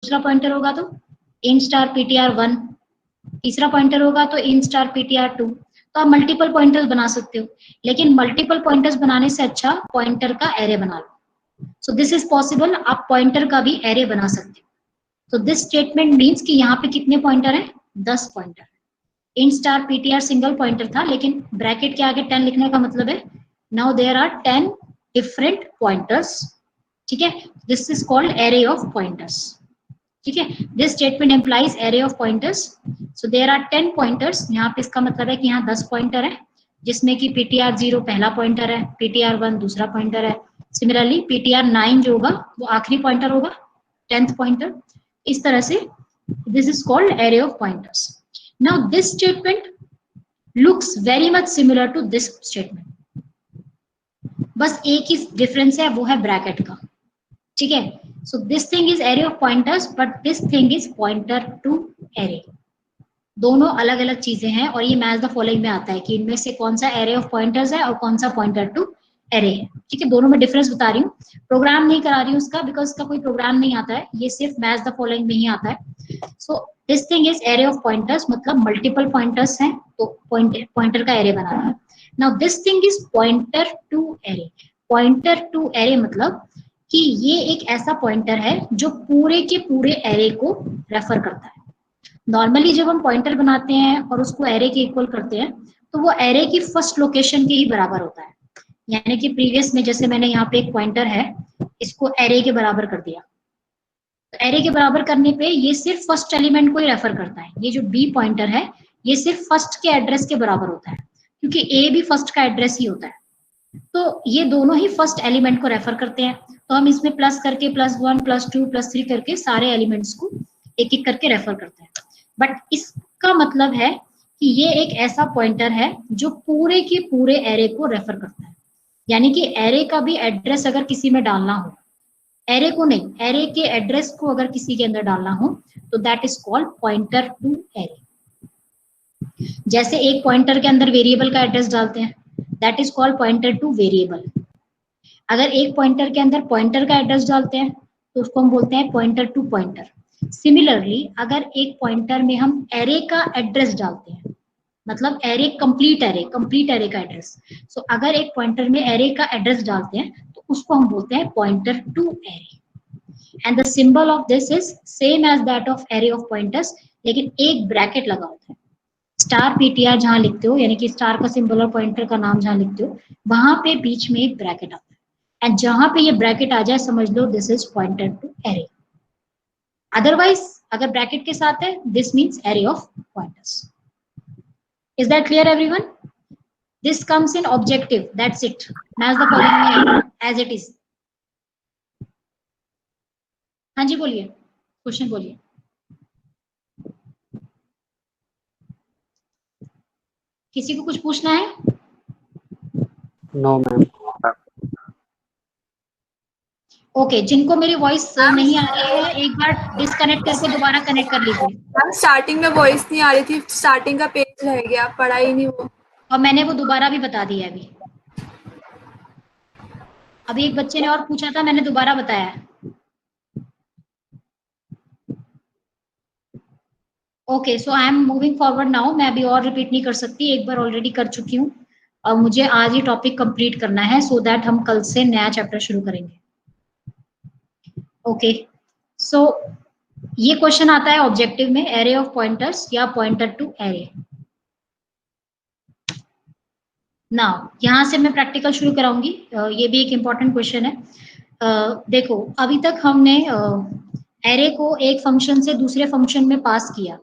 दूसरा पॉइंटर होगा तो int स्टार ptr1, तीसरा पॉइंटर होगा तो int स्टार ptr2। तो आप मल्टीपल पॉइंटर्स बना सकते हो, लेकिन मल्टीपल पॉइंटर्स बनाने से अच्छा पॉइंटर का एरे बना लो। सो दिस इज पॉसिबल, आप पॉइंटर का भी एरे बना सकते हो। तो दिस स्टेटमेंट मीन्स कि यहाँ पे कितने पॉइंटर हैं, 10 pointer. int star ptr single pointer था, लेकिन ब्रैकेट के आगे 10 लिखने का मतलब है now there are 10 different pointers. ठीक है, this is called array of pointers. ठीक है, this statement employs array of pointers. So there are 10 pointers. यहाँ पे इसका मतलब है कि यहाँ 10 पॉइंटर है, जिसमें कि ptr0 पहला पॉइंटर है, ptr1 दूसरा पॉइंटर है, सिमिलरली ptr9 जो होगा वो आखिरी पॉइंटर होगा, 10th पॉइंटर। इस तरह से this is called array of pointers. Now this statement looks very much similar to this statement, बस एक ही डिफरेंस है, वो है ब्रैकेट का। ठीक है, so this thing is array of pointers but this thing is pointer to array. दोनों अलग अलग चीजें हैं, और ये मैच द फॉलोइंग में आता है कि इनमें से कौन सा एरे ऑफ पॉइंटर्स है और कौन सा पॉइंटर टू एरे है। ठीक है, दोनों में डिफरेंस बता रही हूँ, प्रोग्राम नहीं करा रही हूँ उसका, बिकॉज इसका कोई प्रोग्राम नहीं आता है, ये सिर्फ मैच द फॉलोइंग में ही आता है। So this thing is array of pointers, मतलब मल्टीपल पॉइंटर्स हैं तो पॉइंटर का एरे बनाना है। Now this thing is pointer to array. Pointer to array मतलब कि ये एक ऐसा पॉइंटर है जो पूरे के पूरे एरे को रेफर करता है। नॉर्मली जब हम पॉइंटर बनाते हैं और उसको एरे के इक्वल करते हैं, तो वो एरे की फर्स्ट लोकेशन के ही बराबर होता है। यानी कि प्रीवियस में जैसे मैंने यहाँ पे एक पॉइंटर है, इसको एरे के बराबर कर दिया, तो एरे के बराबर करने पे ये सिर्फ फर्स्ट एलिमेंट को ही रेफर करता है। ये जो बी पॉइंटर है, ये सिर्फ फर्स्ट के एड्रेस के बराबर होता है, क्योंकि ए भी फर्स्ट का एड्रेस ही होता है। तो ये दोनों ही फर्स्ट एलिमेंट को रेफर करते हैं, तो हम इसमें प्लस करके +1 +2 +3 करके सारे एलिमेंट्स को एक एक करके रेफर करते हैं। बट इसका मतलब है कि ये एक ऐसा पॉइंटर है जो पूरे के पूरे एरे को रेफर करता है। यानी कि एरे का भी एड्रेस अगर किसी में डालना हो, एरे को नहीं, एरे के एड्रेस को अगर किसी के अंदर डालना हो, तो that is called pointer to array. जैसे एक पॉइंटर के अंदर वेरिएबल का एड्रेस डालते हैं, that is called pointer two variable. अगर एक पॉइंटर के अंदर पॉइंटर का एड्रेस डालते हैं, तो उसको हम बोलते हैं पॉइंटर टू पॉइंटर। सिमिलरली अगर एक पॉइंटर में हम एरे का एड्रेस डालते हैं, मतलब एरे कंप्लीट एरे का एड्रेस, सो अगर एक पॉइंटर में एरे का एड्रेस डालते हैं, तो उसको हम बोलते हैं pointer to array. And the symbol of this is same as that of array of pointers, लेकिन एक ब्रैकेट लगा होता है। स्टार पीटीआर जहां लिखते हो, यानी कि स्टार का सिंबल और पॉइंटर का नाम जहां लिखते हो, वहां पे बीच में एक ब्रैकेट आता है, एंड जहां पे ये ब्रैकेट आ जाए समझ लो this is pointer to array. Otherwise अगर ब्रैकेट के साथ है, this means array of pointers. Is that clear everyone? This comes in objective, that's it. Match the following as it is. हाँ जी बोलिए, क्वेश्चन बोलिए। किसी को कुछ पूछना है? No ma'am. ओके, जिनको मेरी वॉइस नहीं आ रही है, एक बार डिस्कनेक्ट करके दोबारा कनेक्ट कर लीजिए। मैम स्टार्टिंग में वॉइस नहीं आ रही थी, स्टार्टिंग का पेज रह गया, पढ़ा ही नहीं वो। और मैंने वो दोबारा भी बता दिया है अभी एक बच्चे ने और पूछा था, मैंने दोबारा बताया। Okay, so I am moving forward now. मैं अभी और रिपीट नहीं कर सकती, एक बार ऑलरेडी कर चुकी हूँ, और मुझे आज ही टॉपिक कंप्लीट करना है, सो दैट हम कल से नया चैप्टर शुरू करेंगे। ओके, सो ये क्वेश्चन आता है ऑब्जेक्टिव में, एरे ऑफ पॉइंटर्स या पॉइंटर टू एरे। नाउ यहाँ से मैं प्रैक्टिकल शुरू कराऊंगी, ये भी एक इम्पॉर्टेंट क्वेश्चन है। देखो, अभी तक हमने एरे को एक फंक्शन से दूसरे फंक्शन में पास किया,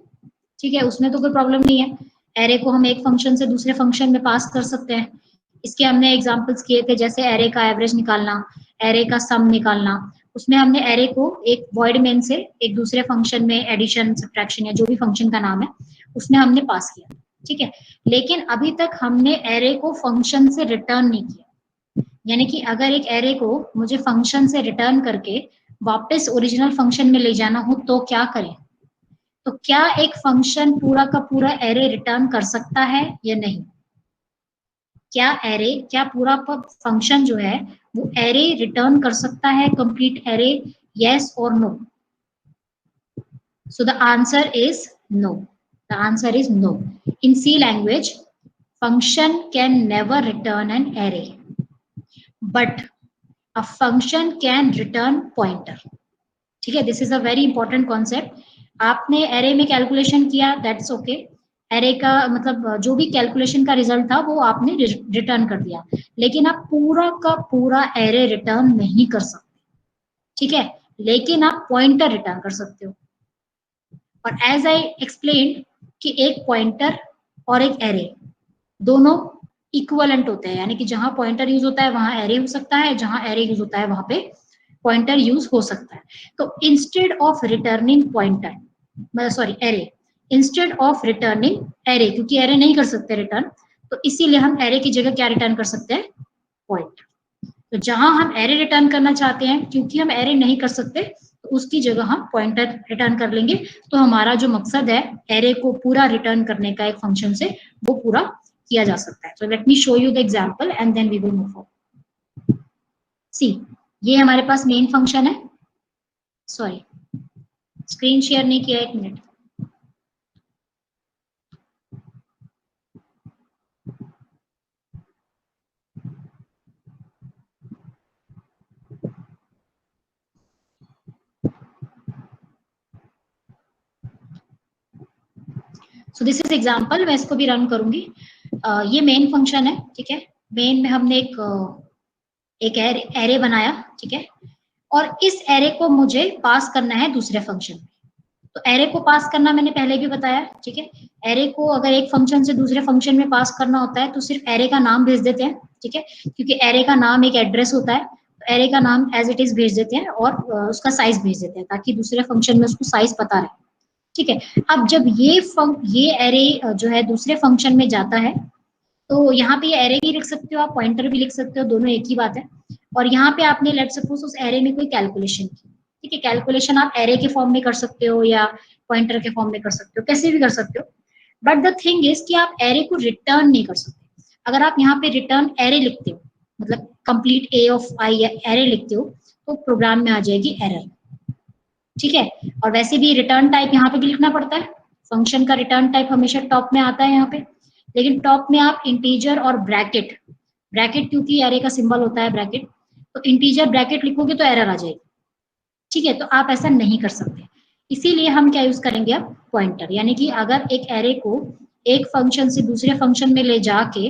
ठीक है, उसमें तो कोई प्रॉब्लम नहीं है। एरे को हम एक फंक्शन से दूसरे फंक्शन में पास कर सकते हैं। इसके हमने एग्जांपल्स किए थे, जैसे एरे का एवरेज निकालना, एरे का सम निकालना। उसमें हमने एरे को एक वॉइड मेन से एक दूसरे फंक्शन में एडिशन, सब्ट्रैक्शन या जो भी फंक्शन का नाम है, उसमें हमने पास किया, ठीक है। लेकिन अभी तक हमने एरे को फंक्शन से रिटर्न नहीं किया। यानी कि अगर एक एरे को मुझे फंक्शन से रिटर्न करके वापस ओरिजिनल फंक्शन में ले जाना हो, तो क्या करें? तो क्या एक फंक्शन पूरा का पूरा एरे रिटर्न कर सकता है या नहीं? क्या पूरा फंक्शन जो है वो एरे रिटर्न कर सकता है, कंप्लीट एरे? यस और no? So the answer is no. The answer is no. In C language, function can never return an array, but a function can return pointer. ठीक है, this is a very important concept. आपने array में calculation किया, that's okay. Array का मतलब जो भी calculation का रिजल्ट था वो आपने रिटर्न कर दिया, लेकिन आप पूरा का पूरा एरे रिटर्न नहीं कर सकते. ठीक है, लेकिन आप पॉइंटर रिटर्न कर सकते हो. और एज आई एक्सप्लेन कि एक पॉइंटर और एक एरे दोनों इक्वलेंट होते हैं, यानी कि जहां पॉइंटर यूज होता है वहां एरे हो सकता है, जहां एरे यूज होता है वहां पे पॉइंटर यूज हो सकता है. तो instead of returning pointer, sorry array, instead of returning array, क्योंकि एरे नहीं कर सकते रिटर्न, तो इसीलिए हम एरे की जगह क्या रिटर्न कर सकते हैं, पॉइंटर. तो जहां हम एरे रिटर्न करना चाहते हैं, क्योंकि हम एरे नहीं कर सकते, तो उसकी जगह हम पॉइंटर रिटर्न कर लेंगे. तो हमारा जो मकसद है एरे को पूरा रिटर्न करने का एक फंक्शन से, वो पूरा किया जा सकता है. So let me show you the example and then we will move forward. See, ये हमारे पास मेन फंक्शन है. सॉरी, स्क्रीन शेयर नहीं किया, एक minute. So this is example, मैं इसको भी रन करूंगी. ये मेन फंक्शन है. ठीक है, मेन में हमने एक एरे बनाया. ठीक है, और इस एरे को मुझे पास करना है दूसरे फंक्शन में. तो एरे को पास करना मैंने पहले भी बताया. ठीक है, एरे को अगर एक फंक्शन से दूसरे फंक्शन में पास करना होता है तो सिर्फ एरे का नाम भेज देते हैं. ठीक है, क्योंकि एरे का नाम एक एड्रेस होता है, तो एरे का नाम एज इट इज भेज देते हैं और उसका साइज भेज देते हैं, ताकि दूसरे फंक्शन में उसको साइज पता रहे. ठीक है, अब जब ये एरे जो है दूसरे फंक्शन में जाता है, तो यहाँ पे ये एरे भी लिख सकते हो आप, पॉइंटर भी लिख सकते हो, दोनों एक ही बात है. और यहाँ पे आपने लेट सपोज उस एरे में कोई कैलकुलेशन की. ठीक है, कैलकुलेशन आप एरे के फॉर्म में कर सकते हो या पॉइंटर के फॉर्म में कर सकते हो, कैसे भी कर सकते हो. बट द थिंग इज कि आप एरे को रिटर्न नहीं कर सकते. अगर आप यहाँ पे रिटर्न एरे लिखते हो, मतलब complete A of I array लिखते हो, तो प्रोग्राम में आ जाएगी एरर. ठीक है, और वैसे भी रिटर्न टाइप यहाँ पे भी लिखना पड़ता है. फंक्शन का रिटर्न टाइप हमेशा टॉप में आता है यहाँ पे, लेकिन टॉप में आप इंटीजर और ब्रैकेट, ब्रैकेट क्योंकि एरे का सिंबल होता है ब्रैकेट, तो इंटीजर ब्रैकेट लिखोगे तो एरर आ जाएगी. ठीक है, तो आप ऐसा नहीं कर सकते. इसीलिए हम क्या यूज करेंगे अब, पॉइंटर. यानी कि अगर एक एरे को एक फंक्शन से दूसरे फंक्शन में ले जाके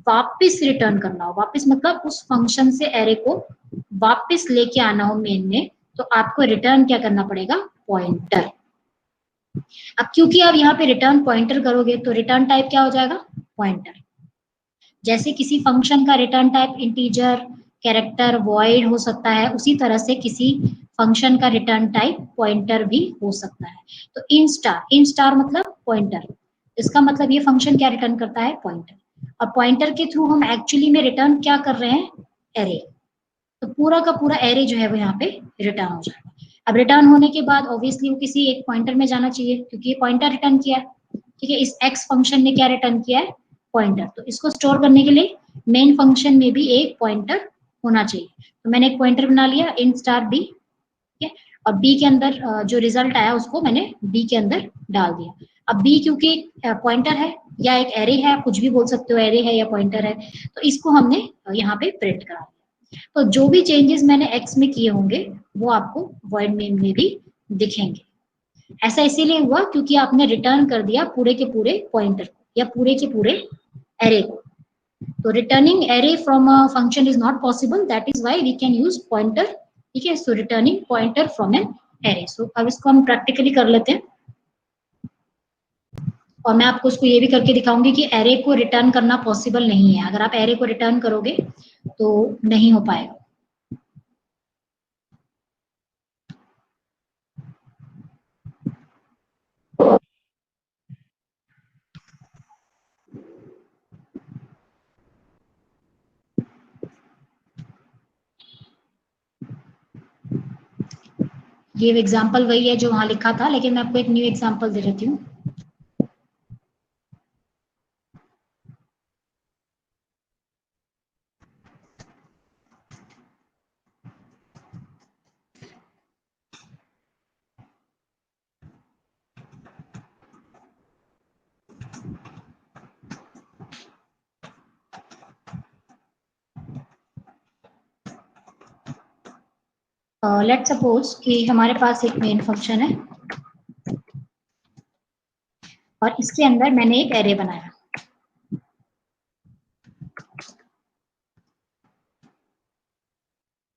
वापस रिटर्न करना हो, वापस मतलब उस फंक्शन से एरे को वापस लेके आना हो मेन में, तो आपको रिटर्न क्या करना पड़ेगा, पॉइंटर. अब क्योंकि आप यहाँ पे रिटर्न पॉइंटर करोगे तो रिटर्न टाइप क्या हो जाएगा, पॉइंटर. जैसे किसी फंक्शन का return type integer, character, void हो सकता है, उसी तरह से किसी फंक्शन का रिटर्न टाइप पॉइंटर भी हो सकता है. तो इन स्टार मतलब पॉइंटर, इसका मतलब ये फंक्शन क्या रिटर्न करता है, पॉइंटर. और पॉइंटर के थ्रू हम एक्चुअली में रिटर्न क्या कर रहे हैं, एरे. तो पूरा का पूरा एरे जो है वो यहाँ पे रिटर्न हो जाएगा. अब रिटर्न होने के बाद ऑब्वियसली वो किसी एक पॉइंटर में जाना चाहिए, क्योंकि ये पॉइंटर रिटर्न किया है. ठीक है, इस एक्स फंक्शन ने क्या रिटर्न किया है, पॉइंटर. तो इसको स्टोर करने के लिए मेन फंक्शन में भी एक पॉइंटर होना चाहिए. तो मैंने एक पॉइंटर बना लिया, int स्टार बी. ठीक है, और बी के अंदर जो रिजल्ट आया उसको मैंने बी के अंदर डाल दिया. अब बी क्योंकि पॉइंटर है या एक एरे है, आप कुछ भी बोल सकते हो, एरे है या पॉइंटर है, तो इसको हमने यहाँ पे प्रिंट करा. तो जो भी चेंजेस मैंने एक्स में किए होंगे वो आपको वॉइड मेन में भी दिखेंगे. ऐसा इसीलिए हुआ क्योंकि आपने रिटर्न कर दिया पूरे के पूरे पॉइंटर को या पूरे के पूरे एरे को. तो returning array from a function is not possible, that is why we can use pointer. ठीक है, so returning pointer from an array. So अब इसको हम प्रैक्टिकली कर लेते हैं, और मैं आपको उसको ये भी करके दिखाऊंगी कि एरे को रिटर्न करना पॉसिबल नहीं है. अगर आप एरे को रिटर्न करोगे तो नहीं हो पाएगा. ये एग्जाम्पल वही है जो वहां लिखा था, लेकिन मैं आपको एक न्यू एग्जाम्पल दे देती हूँ. लेट्स सपोज कि हमारे पास एक मेन फंक्शन है और इसके अंदर मैंने एक एरे बनाया।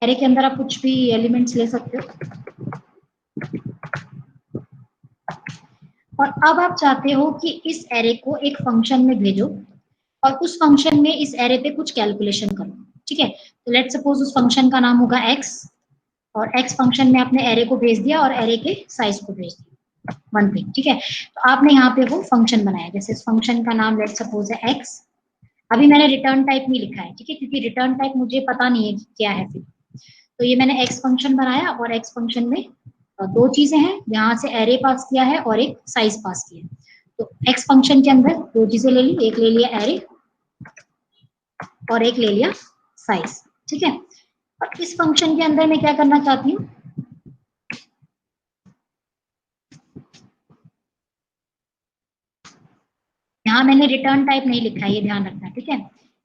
एरे के अंदर आप कुछ भी एलिमेंट्स ले सकते हो और अब आप चाहते हो कि इस एरे को एक फंक्शन में भेजो और उस फंक्शन में इस एरे पे कुछ कैलकुलेशन करो। ठीक है, तो लेट्स सपोज उस फंक्शन का नाम होगा x और x फंक्शन में आपने एरे को भेज दिया और एरे के साइज को भेज दिया 1 पे। ठीक है, तो आपने यहाँ पे वो फंक्शन बनाया, जैसे इस फंक्शन का नाम लेट्स सपोज है x। अभी मैंने रिटर्न टाइप नहीं लिखा है, ठीक है, क्योंकि रिटर्न टाइप मुझे पता नहीं है कि क्या है फिर। तो ये मैंने x फंक्शन बनाया और x फंक्शन में दो चीजें हैं, यहाँ से एरे पास किया है और एक साइज पास किया है। तो x फंक्शन के अंदर दो चीजें ले ली, एक ले लिया एरे और एक ले लिया साइज। ठीक है, और इस फंक्शन के अंदर मैं क्या करना चाहती हूँ, यहाँ मैंने रिटर्न टाइप नहीं लिखा है, ये ध्यान रखना। ठीक है,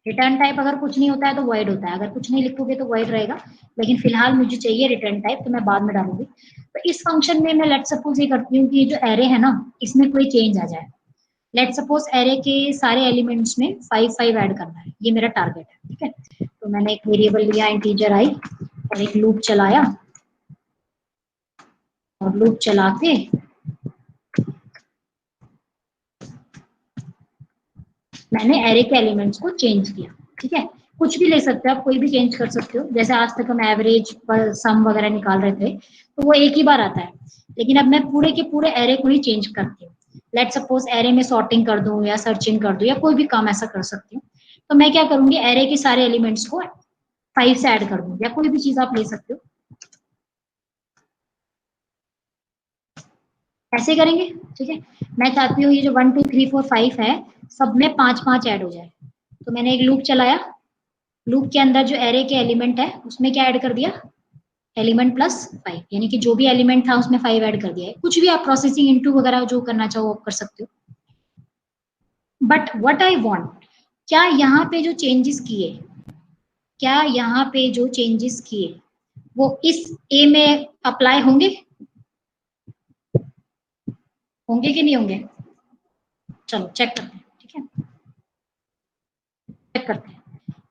रिटर्न टाइप अगर कुछ नहीं होता है तो वॉइड होता है, अगर कुछ नहीं लिखोगे तो वॉइड रहेगा, लेकिन फिलहाल मुझे चाहिए रिटर्न टाइप, तो मैं बाद में डालूंगी। तो इस फंक्शन में मैं लेट सपोज ये करती हूँ कि ये जो एरे है ना इसमें कोई चेंज आ जाए। लेट सपोज एरे के सारे एलिमेंट्स में 5 ऐड करना है, ये मेरा टारगेट है। ठीक है, तो मैंने एक वेरिएबल लिया इंटीजर आई और एक लूप चलाया और लूप चला के मैंने एरे के एलिमेंट्स को चेंज किया। ठीक है, कुछ भी ले सकते हो आप, कोई भी चेंज कर सकते हो। जैसे आज तक हम एवरेज पर सम वगैरह निकाल रहे थे तो वो एक ही बार आता है, लेकिन अब मैं पूरे के पूरे एरे को ही चेंज करती हूँ। लेट सपोज एरे में सॉर्टिंग कर दूं या सर्चिंग कर दूं या कोई भी काम ऐसा कर सकती हूँ। तो मैं क्या करूंगी, एरे के सारे एलिमेंट्स को 5 से ऐड कर दूं या कोई भी चीज आप ले सकते हो, ऐसे करेंगे। ठीक है, मैं चाहती हूँ ये जो 1 2 3 4 5 है सब में 5 ऐड हो जाए। तो मैंने एक लूप चलाया, लूप के अंदर जो एरे के एलिमेंट है उसमें क्या ऐड कर दिया, एलिमेंट प्लस 5, यानी कि जो भी एलिमेंट था उसमें 5 ऐड कर दिया है। कुछ भी आप प्रोसेसिंग इनटू वगैरह जो करना चाहो आप कर सकते हो। बट व्हाट आई वांट, क्या यहाँ पे जो चेंजेस किए, क्या यहाँ पे जो चेंजेस किए वो इस ए में अप्लाई होंगे, होंगे कि नहीं होंगे? चलो चेक करते हैं। ठीक है, चेक करते हैं।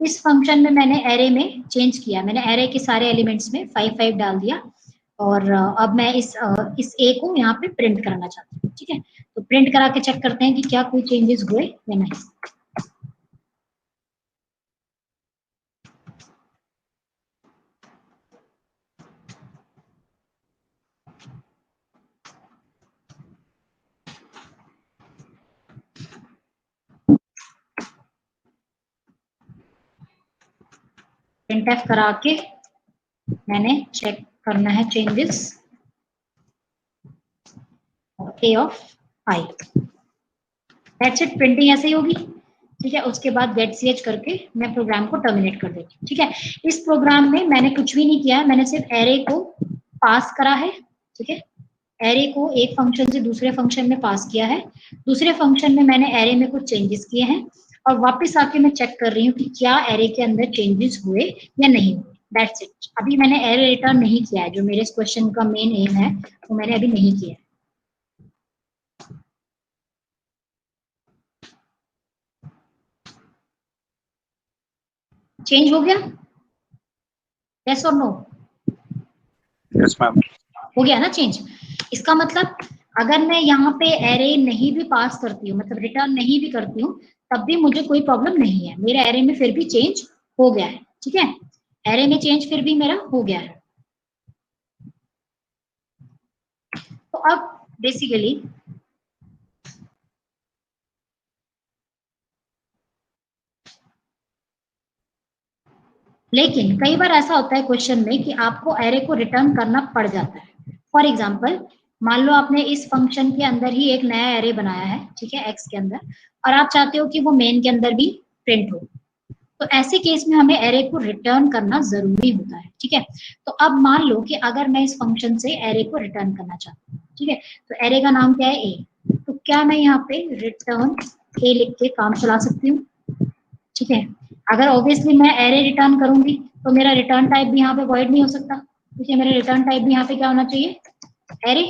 इस फंक्शन में मैंने एरे में चेंज किया, मैंने एरे के सारे एलिमेंट्स में 5 डाल दिया और अब मैं इस ए को यहाँ पे प्रिंट कराना चाहती हूँ। ठीक है, तो प्रिंट करा के चेक करते हैं कि क्या कोई चेंजेस हुए या नहीं। printf करा के मैंने चेक करना है changes a of i। That's it, printing ऐसे ही होगी। ठीक है, उसके बाद गेट ch करके मैं प्रोग्राम को टर्मिनेट कर देती हूँ। ठीक है, इस प्रोग्राम में मैंने कुछ भी नहीं किया है, मैंने सिर्फ एरे को पास करा है। ठीक है, एरे को एक फंक्शन से दूसरे फंक्शन में पास किया है, दूसरे फंक्शन में मैंने एरे में कुछ चेंजेस किए हैं और वापस आके मैं चेक कर रही हूँ कि क्या एरे के अंदर चेंजेस हुए या नहीं हुए। That's it. अभी मैंने एरे रिटर्न नहीं किया है, जो मेरे इस क्वेश्चन का मेन एम है वो मैंने अभी नहीं किया है। चेंज हो गया, यस और नो? Yes ma'am. हो गया ना चेंज। इसका मतलब अगर मैं यहाँ पे एरे नहीं भी पास करती हूँ, मतलब रिटर्न नहीं भी करती हूँ, तब भी मुझे कोई प्रॉब्लम नहीं है, मेरे एरे में फिर भी चेंज हो गया है। ठीक है, एरे में चेंज फिर भी मेरा हो गया है। तो अब बेसिकली लेकिन कई बार ऐसा होता है क्वेश्चन में कि आपको एरे को रिटर्न करना पड़ जाता है। फॉर एग्जाम्पल, मान लो आपने इस फंक्शन के अंदर ही एक नया एरे बनाया है, ठीक है, एक्स के अंदर, और आप चाहते हो कि वो मेन के अंदर भी प्रिंट हो, तो ऐसे केस में हमें एरे को रिटर्न करना जरूरी होता है। ठीक है, तो अब मान लो कि अगर मैं इस फंक्शन से एरे को रिटर्न करना चाहती हूँ, ठीक है, तो एरे का नाम क्या है, ए, तो क्या मैं यहाँ पे रिटर्न ए लिख के काम चला सकती हूँ? ठीक है, अगर ऑब्वियसली मैं एरे रिटर्न करूंगी तो मेरा रिटर्न टाइप भी यहाँ पे वॉइड नहीं हो सकता, ठीक है, मेरा रिटर्न टाइप भी यहाँ पे क्या होना चाहिए, एरे।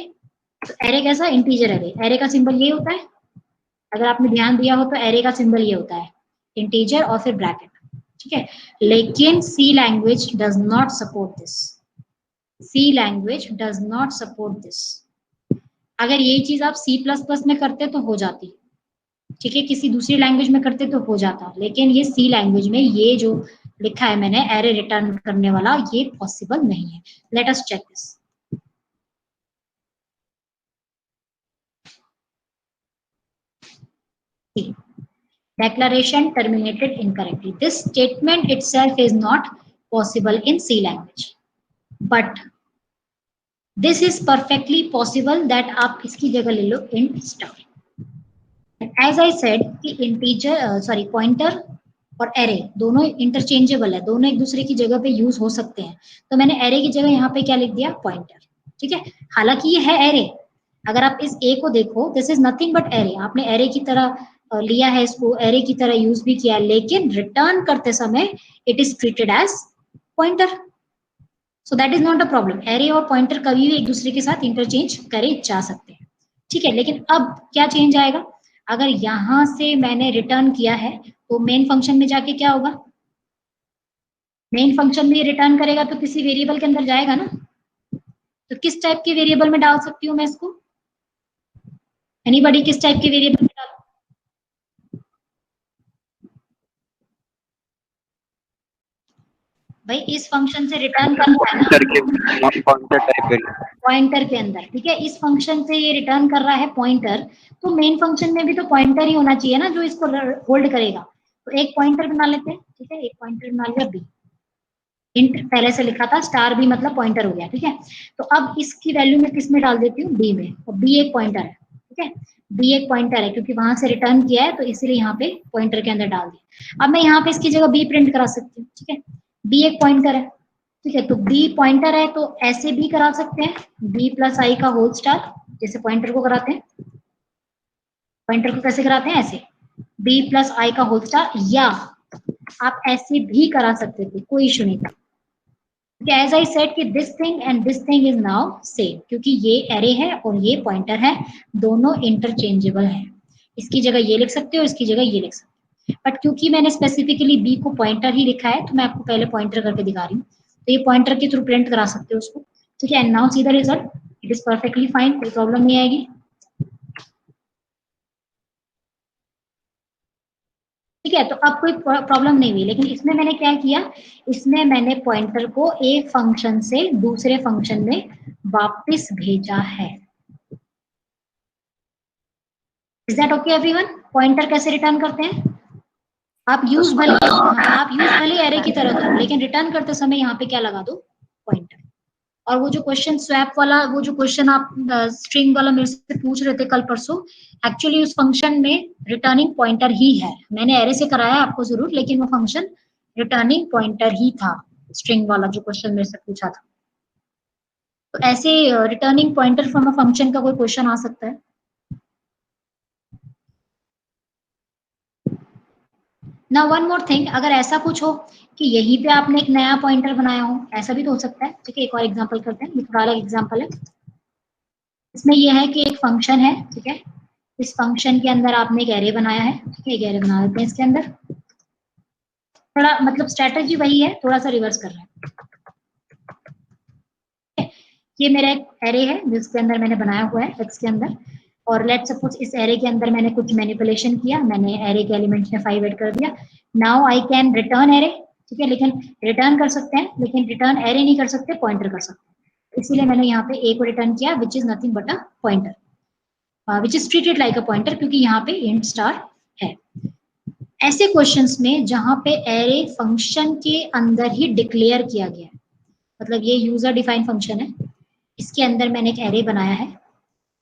तो एरे कैसा, इंटीजर एरे। एरे का सिंबल ये होता है, अगर आपने ध्यान दिया हो तो एरे का सिंबल ये होता है, इंटीजर और फिर ब्रैकेट। ठीक है, लेकिन C language does not support this. C language does not support this. अगर ये चीज आप C++ में करते तो हो जाती, ठीक है, किसी दूसरी लैंग्वेज में करते तो हो जाता, लेकिन ये सी लैंग्वेज में ये जो लिखा है मैंने एरे रिटर्न करने वाला, ये पॉसिबल नहीं है। Let us check this. Declaration terminated incorrectly. This statement itself is not possible in C language, but this is perfectly possible that आप इसकी जगह ले लो int star. As I said कि integer pointer और array दोनों interchangeable है, दोनों एक दूसरे की जगह पे यूज हो सकते हैं। तो मैंने array की जगह यहाँ पे क्या लिख दिया, pointer। ठीक है, हालांकि ये है array, अगर आप इस a को देखो, this is nothing but array। आपने array की तरह लिया है इसको, एरे की तरह यूज भी किया, लेकिन रिटर्न करते समय it is treated as pointer, so that is not a problem. Array और पॉइंटर कभी भी एक दूसरे के साथ इंटरचेंज करे जा सकते हैं। ठीक है, लेकिन अब क्या चेंज आएगा, अगर यहां से मैंने रिटर्न किया है तो मेन फंक्शन में जाके क्या होगा, मेन फंक्शन में रिटर्न करेगा तो किसी वेरिएबल के अंदर जाएगा ना। तो किस टाइप के वेरिएबल में डाल सकती हूँ मैं इसको, एनीबॉडी किस टाइप के वेरिएबल में डाल, भाई इस फंक्शन से रिटर्न करना है ना पॉइंटर के अंदर। ठीक है, इस फंक्शन से ये रिटर्न कर रहा है पॉइंटर, तो मेन फंक्शन में भी तो पॉइंटर ही होना चाहिए ना जो इसको होल्ड करेगा। तो एक पॉइंटर बना लेते हैं। ठीक है, एक पॉइंटर बना लिया बी, इंट पहले से लिखा था, स्टार बी मतलब पॉइंटर हो गया। ठीक है, तो अब इसकी वैल्यू मैं किस में डाल देती हूँ, बी में, और बी एक पॉइंटर है। ठीक है, बी एक पॉइंटर है क्योंकि वहां से रिटर्न किया है, तो इसीलिए यहाँ पे पॉइंटर के अंदर डाल दिया। अब मैं यहाँ पे इसकी जगह बी प्रिंट करा सकती हूँ। ठीक है, बी एक पॉइंटर है। ठीक है, तो बी पॉइंटर है तो ऐसे भी करा सकते हैं, बी प्लस आई का होल स्टार, जैसे पॉइंटर को कराते हैं। पॉइंटर को कैसे कराते हैं, ऐसे बी प्लस आई का होल स्टार, या आप ऐसे भी करा सकते थे, कोई इशू नहीं था। As I said कि this thing and this thing is now same, क्योंकि ये एरे है और ये पॉइंटर है, दोनों इंटरचेंजेबल है। इसकी जगह ये लिख सकते हो, इसकी जगह ये लिख सकते हो, बट क्योंकि मैंने स्पेसिफिकली बी को पॉइंटर ही लिखा है तो मैं आपको पहले पॉइंटर करके दिखा रही हूँ। तो ये पॉइंटर के थ्रू प्रिंट करा सकते हो उसको। ठीक है, and now see the result, it is perfectly fine, कोई प्रॉब्लम नहीं आएगी। ठीक है, तो अब कोई प्रॉब्लम नहीं हुई, लेकिन इसमें मैंने क्या किया, इसमें मैंने पॉइंटर को एक फंक्शन से दूसरे फंक्शन में वापस भेजा है। Is that okay everyone? Pointer कैसे रिटर्न करते हैं, आप यूज भले एरे की तरह करो, लेकिन रिटर्न करते समय यहाँ पे क्या लगा दो, पॉइंटर। और वो जो क्वेश्चन स्वैप वाला, वो जो क्वेश्चन आप स्ट्रिंग वाला मेरे से पूछ रहे थे कल परसों, एक्चुअली उस फंक्शन में रिटर्निंग पॉइंटर ही है। मैंने एरे से कराया आपको जरूर, लेकिन वो फंक्शन रिटर्निंग पॉइंटर ही था, स्ट्रिंग वाला जो क्वेश्चन मेरे से पूछा था। तो ऐसे returning pointer from a function का कोई क्वेश्चन आ सकता है। ना वन मोर थिंग, अगर ऐसा कुछ हो कि यहीं पे आपने एक नया पॉइंटर बनाया हो, ऐसा भी तो हो सकता है। ठीक है, एक और एग्जांपल करते हैं, ये थोड़ा अलग एग्जांपल है। इसमें ये है कि एक फंक्शन है। ठीक है, इस फंक्शन के अंदर आपने एक एरे बनाया है। ठीक है, एक एरे बना देते हैं इसके अंदर, थोड़ा मतलब स्ट्रेटजी वही है, थोड़ा सा रिवर्स कर रहे हैं। ये मेरा एक एरे है जिसके अंदर मैंने बनाया हुआ है एक्स के अंदर, और लेट सपोज इस एरे के अंदर मैंने कुछ मैनिपुलेशन किया, मैंने एरे के एलिमेंट्स में 5 ऐड कर दिया। Now I can return array. ठीक है, लेकिन रिटर्न कर सकते हैं, लेकिन रिटर्न एरे नहीं कर सकते, पॉइंटर कर सकते हैं। इसीलिए मैंने यहाँ पे ए को रिटर्न किया, which is nothing but a pointer, which is treated like a pointer, क्योंकि यहाँ पे इंट स्टार है। ऐसे क्वेश्चंस में जहां पे एरे फंक्शन के अंदर ही डिक्लेयर किया गया है, मतलब ये यूजर डिफाइन फंक्शन है, इसके अंदर मैंने एक एरे बनाया है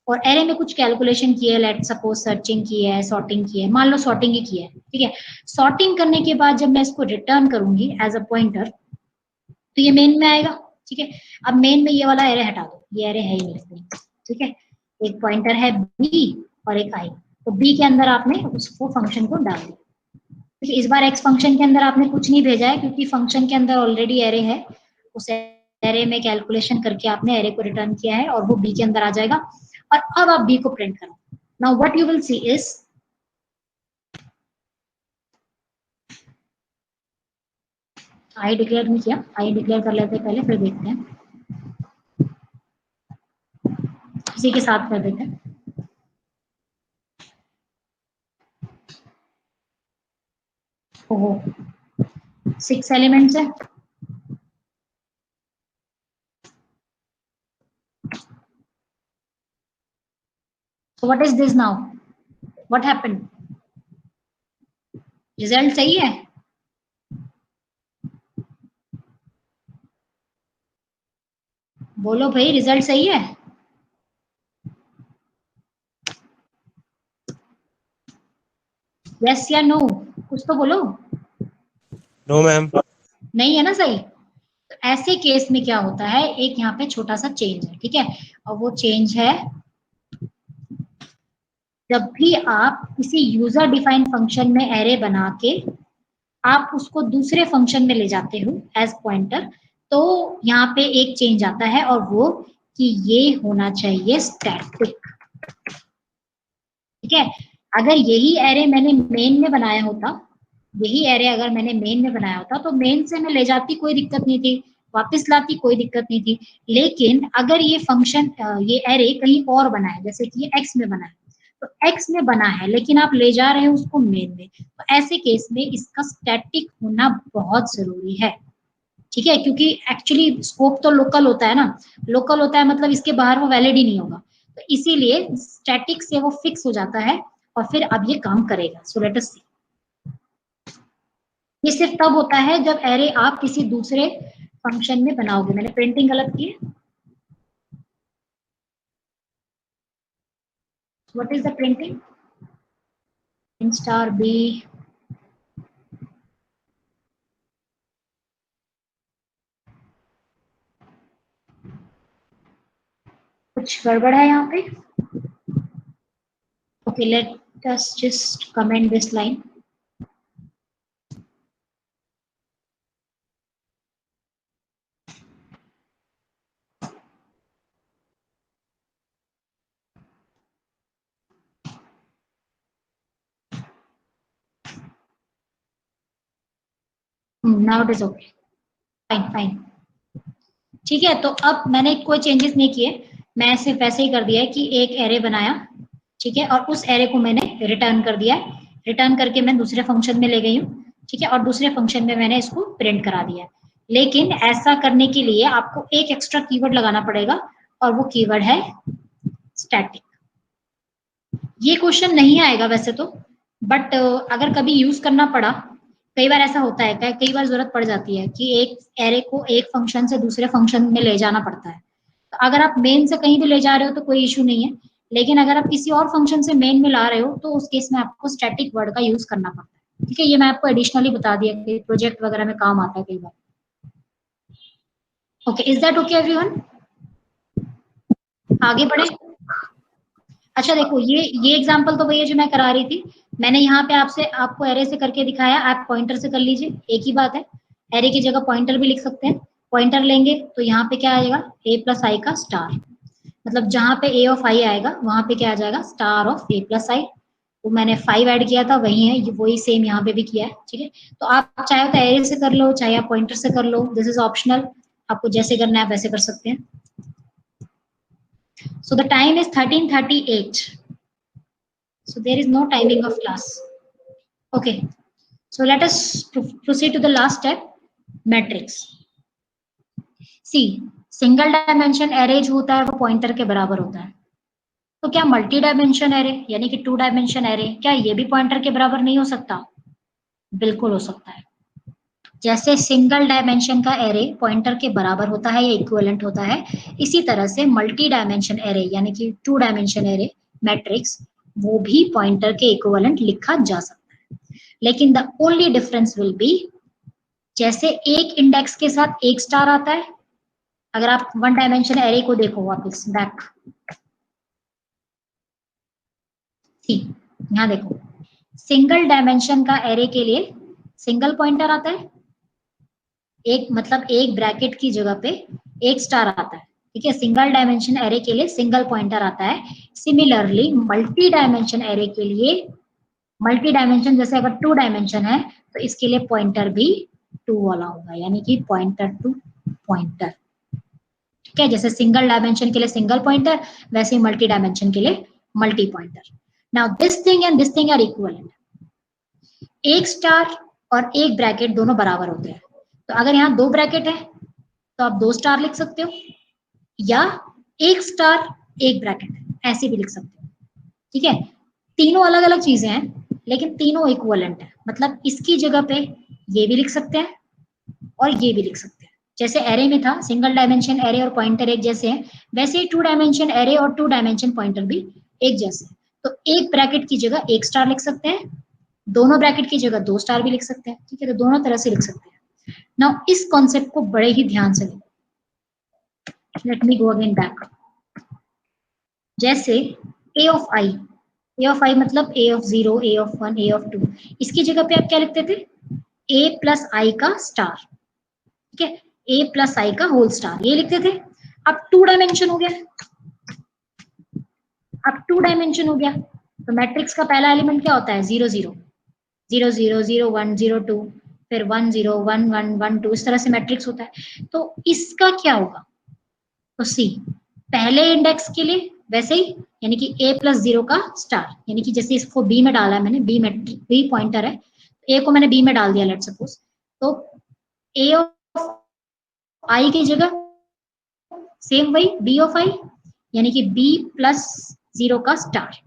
और एरे में कुछ कैलकुलेशन की है, लेट सपोज सर्चिंग की है, सॉर्टिंग की है, मान लो सॉर्टिंग ही की है। ठीक है, सॉर्टिंग करने के बाद जब मैं इसको रिटर्न करूंगी एज अ पॉइंटर, तो ये मेन में आएगा। ठीक है, अब मेन में ये वाला एरे हटा दो, ये एरे है ही नहीं। ठीक है, एक पॉइंटर है बी और एक आई, तो बी के अंदर आपने उसको फंक्शन को डाल दिया। ठीक है, इस बार एक्स फंक्शन के अंदर आपने कुछ नहीं भेजा है क्योंकि फंक्शन के अंदर ऑलरेडी एरे है, उस एरे में कैलकुलेशन करके आपने एरे को रिटर्न किया है और वो बी के अंदर आ जाएगा। और अब आप बी को प्रिंट करो। Now what you will see is, I declare नहीं किया, आई डिक्लेयर कर लेते हैं पहले, फिर देखते हैं, इसी के साथ कर देते हैं। ओहो 6 एलिमेंट्स है, so what is this now, what happened, result सही है? बोलो भाई, रिजल्ट सही है? यस या नो, कुछ तो बोलो। No ma'am. नहीं है ना सही? तो ऐसे केस में क्या होता है, एक यहाँ पे छोटा सा चेंज है, ठीक है, और वो चेंज है जब भी आप किसी यूजर डिफाइंड फंक्शन में एरे बना के आप उसको दूसरे फंक्शन में ले जाते हो एज पॉइंटर, तो यहाँ पे एक चेंज आता है और वो कि ये होना चाहिए स्टैटिक, ठीक है। अगर यही एरे मैंने मेन में बनाया होता, यही एरे अगर मैंने मेन में बनाया होता तो मेन से मैं ले जाती कोई दिक्कत नहीं थी, वापस लाती कोई दिक्कत नहीं थी। लेकिन अगर ये फंक्शन ये एरे कहीं और बना है, जैसे कि ये एक्स में बना है, तो एक्स में बना है लेकिन आप ले जा रहे हैं उसको मेन में, तो ऐसे केस में इसका स्टैटिक होना बहुत जरूरी है, ठीक है, क्योंकि एक्चुअली स्कोप तो लोकल होता है ना, लोकल होता है मतलब इसके बाहर वो वैलिड ही नहीं होगा, तो इसीलिए स्टैटिक से वो फिक्स हो जाता है और फिर अब ये काम करेगा। सो लेट अस सी, ये सिर्फ तब होता है जब एरे आप किसी दूसरे फंक्शन में बनाओगे। मैंने प्रिंटिंग गलत की है। What is the printing in star B, कुछ गड़बड़ है यहाँ पे? Okay, let us just comment this line. Now it is okay, fine fine, ठीक है। तो अब मैंने कोई चेंजेस नहीं किए, मैं सिर्फ ऐसे ही कर दिया है कि एक एरे बनाया, ठीक है, और उस एरे को मैंने रिटर्न कर दिया, रिटर्न करके मैं दूसरे फंक्शन में ले गई हूँ, ठीक है, और दूसरे फंक्शन में मैंने इसको प्रिंट करा दिया। लेकिन ऐसा करने के लिए आपको एक एक्स्ट्रा कीवर्ड लगाना पड़ेगा और वो कीवर्ड है स्टैटिक। ये क्वेश्चन नहीं आएगा वैसे तो, बट अगर कभी यूज करना पड़ा, कई बार ऐसा होता है, कई बार जरूरत पड़ जाती है कि एक एरे को एक फंक्शन से दूसरे फंक्शन में ले जाना पड़ता है, तो अगर आप मेन से कहीं भी ले जा रहे हो तो कोई इशू नहीं है, लेकिन अगर आप किसी और फंक्शन से मेन में ला रहे हो तो उस केस में आपको स्टैटिक वर्ड का यूज करना पड़ता है, ठीक है। ये मैं आपको एडिशनली बता दिया कि प्रोजेक्ट वगैरह में काम आता है कई बार। Okay, is that okay everyone? आगे बढ़े। अच्छा देखो, ये एग्जांपल तो भैया जो मैं करा रही थी, मैंने यहाँ पे आपको एरे से करके दिखाया, आप पॉइंटर से कर लीजिए, एक ही बात है। एरे की जगह पॉइंटर भी लिख सकते हैं। पॉइंटर लेंगे तो यहाँ पे क्या आएगा, a प्लस आई का स्टार, मतलब जहाँ पे a ऑफ i आएगा वहां पे क्या आ जाएगा, स्टार ऑफ a प्लस आई। तो मैंने 5 ऐड किया था, वही है, वही सेम यहाँ पे भी किया है, ठीक है। तो आप चाहे तो एरे से कर लो, चाहे आप पॉइंटर से कर लो, दिस इज ऑप्शनल, आपको जैसे करना है आप वैसे कर सकते हैं। So the time is 13:38. So there is no timing of class. Okay. So let us proceed to the last step, matrix. See, single dimension array जो होता है वो पॉइंटर के बराबर होता है, तो क्या मल्टी डायमेंशन एरे यानी कि 2 डायमेंशन एरे, क्या ये भी पॉइंटर के बराबर नहीं हो सकता? बिल्कुल हो सकता है। जैसे सिंगल डायमेंशन का एरे पॉइंटर के बराबर होता है या इक्विवेलेंट होता है, इसी तरह से मल्टी डायमेंशन एरे यानी कि 2 डायमेंशन एरे मैट्रिक्स, वो भी पॉइंटर के इक्विवेलेंट लिखा जा सकता है। लेकिन the only difference will be, जैसे एक इंडेक्स के साथ एक स्टार आता है, अगर आप 1 डायमेंशन एरे को देखो वापस बैक, यहाँ देखो, सिंगल डायमेंशन का एरे के लिए सिंगल पॉइंटर आता है, एक मतलब एक ब्रैकेट की जगह पे एक स्टार आता है, ठीक है, सिंगल डायमेंशन एरे के लिए सिंगल पॉइंटर आता है। सिमिलरली मल्टी डायमेंशन एरे के लिए, मल्टी डायमेंशन जैसे अगर 2 डायमेंशन है तो इसके लिए पॉइंटर भी 2 वाला होगा, यानी कि पॉइंटर टू पॉइंटर, ठीक है। जैसे सिंगल डायमेंशन के लिए सिंगल पॉइंटर, वैसे ही मल्टी डायमेंशन के लिए multi pointer. Now this thing and this thing are equivalent. एक स्टार और एक ब्रैकेट दोनों बराबर होते हैं, तो अगर यहाँ 2 ब्रैकेट है तो आप 2 स्टार लिख सकते हो, या एक स्टार एक ब्रैकेट है ऐसे भी लिख सकते हो, ठीक है। तीनों अलग अलग चीजें हैं लेकिन तीनों इक्विवेलेंट है, मतलब इसकी जगह पे ये भी लिख सकते हैं और ये भी लिख सकते हैं। जैसे एरे में था सिंगल डायमेंशन एरे और पॉइंटर एक जैसे हैं, वैसे ही 2 डायमेंशन एरे और 2 डायमेंशन पॉइंटर भी एक जैसे हैं। तो एक ब्रैकेट की जगह एक स्टार लिख सकते हैं, दोनों ब्रैकेट की जगह 2 स्टार भी लिख सकते हैं, ठीक है। तो दोनों तरह से लिख सकते हैं। नाउ इस कॉन्सेप्ट को बड़े ही ध्यान से देखो। Let me go again back. जैसे ए ऑफ आई मतलब A of 0, A of 1, A of 2, इसकी जगह पे आप क्या लिखते थे, ए प्लस आई का स्टार, ठीक है, ए प्लस आई का होल स्टार, ये लिखते थे। अब 2 डायमेंशन हो गया, अब 2 डायमेंशन हो गया, तो मैट्रिक्स का पहला एलिमेंट क्या होता है, 0 0 0 0 0 1 0 2, फिर 1 0 1 1 1 2, इस तरह से मैट्रिक्स होता है। तो इसका क्या होगा, तो सी पहले इंडेक्स के लिए वैसे ही, यानी कि a प्लस 0 का स्टार, यानी कि जैसे इसको b में डाला है मैंने, b मैट्रिक b पॉइंटर है, a को मैंने b में डाल दिया लेट सपोज, तो a ऑफ i की जगह सेम वही b ऑफ i, यानी कि b प्लस 0 का स्टार।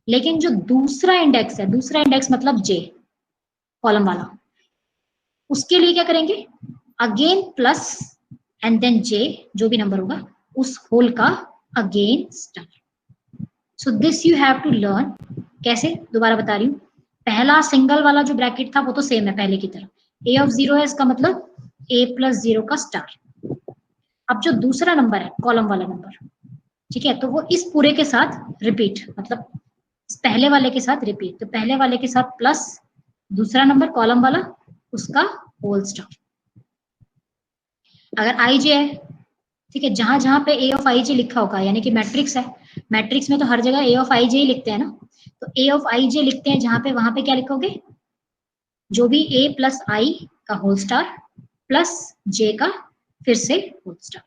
लेकिन जो दूसरा इंडेक्स है, दूसरा इंडेक्स मतलब j कॉलम वाला, उसके लिए क्या करेंगे, again plus and then j, जो भी नंबर होगा उस होल का again star. So this you have to learn. कैसे, दोबारा बता रही हूँ। पहला सिंगल वाला जो ब्रैकेट था वो तो सेम है पहले की तरह, a ऑफ 0 है, इसका मतलब a प्लस 0 का स्टार। अब जो दूसरा नंबर है कॉलम वाला नंबर, ठीक है, तो वो इस पूरे के साथ रिपीट, मतलब इस पहले वाले के साथ रिपीट, तो पहले वाले के साथ प्लस दूसरा नंबर कॉलम वाला उसका होल स्टार। अगर आई जे है, ठीक है, जहां जहां पे ए ऑफ आई जे लिखा होगा, यानी कि मैट्रिक्स है, मैट्रिक्स में तो हर जगह ए ऑफ आई जे ही लिखते हैं ना, तो ए ऑफ आई जे लिखते हैं जहां पे, वहां पे क्या लिखोगे, जो भी ए प्लस आई का होल स्टार प्लस जे का फिर से होल स्टार,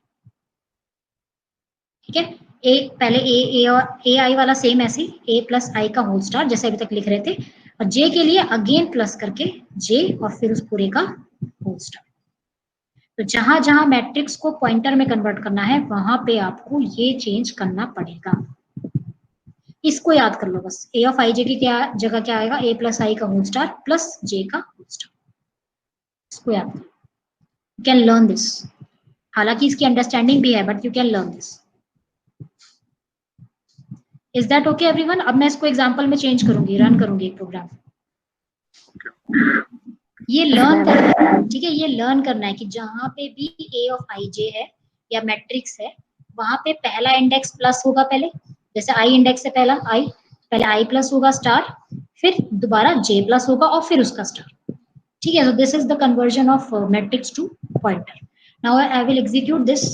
ठीक है। ए पहले ए और ए आई वाला सेम ऐसे ए प्लस आई का होल स्टार जैसे अभी तक लिख रहे थे, और जे के लिए अगेन प्लस करके जे और फिर उस पूरे का होल स्टार। तो जहां जहां मैट्रिक्स को पॉइंटर में कन्वर्ट करना है वहां पे आपको ये चेंज करना पड़ेगा। इसको याद कर लो बस, ए ऑफ आई जे की क्या जगह क्या आएगा, ए प्लस आई का होल स्टार प्लस जे का होल स्टार, इसको याद करो। यू कैन लर्न दिस, हालांकि इसकी अंडरस्टैंडिंग भी है but you can learn this. Is that okay everyone? अब मैं इसको एग्जांपल में चेंज करूंगी, रन करूंगी एक प्रोग्राम। ये लर्न करना है, ठीक है, ये लर्न करना है कि जहां पे भी ए ऑफ आई जे है या मैट्रिक्स है, वहां पे पहला इंडेक्स प्लस होगा पहले, जैसे आई इंडेक्स है पहला आई, पहले आई प्लस होगा स्टार, फिर दोबारा जे प्लस होगा और फिर उसका स्टार, ठीक है। So this is the conversion of matrix to pointer. Now I will execute this.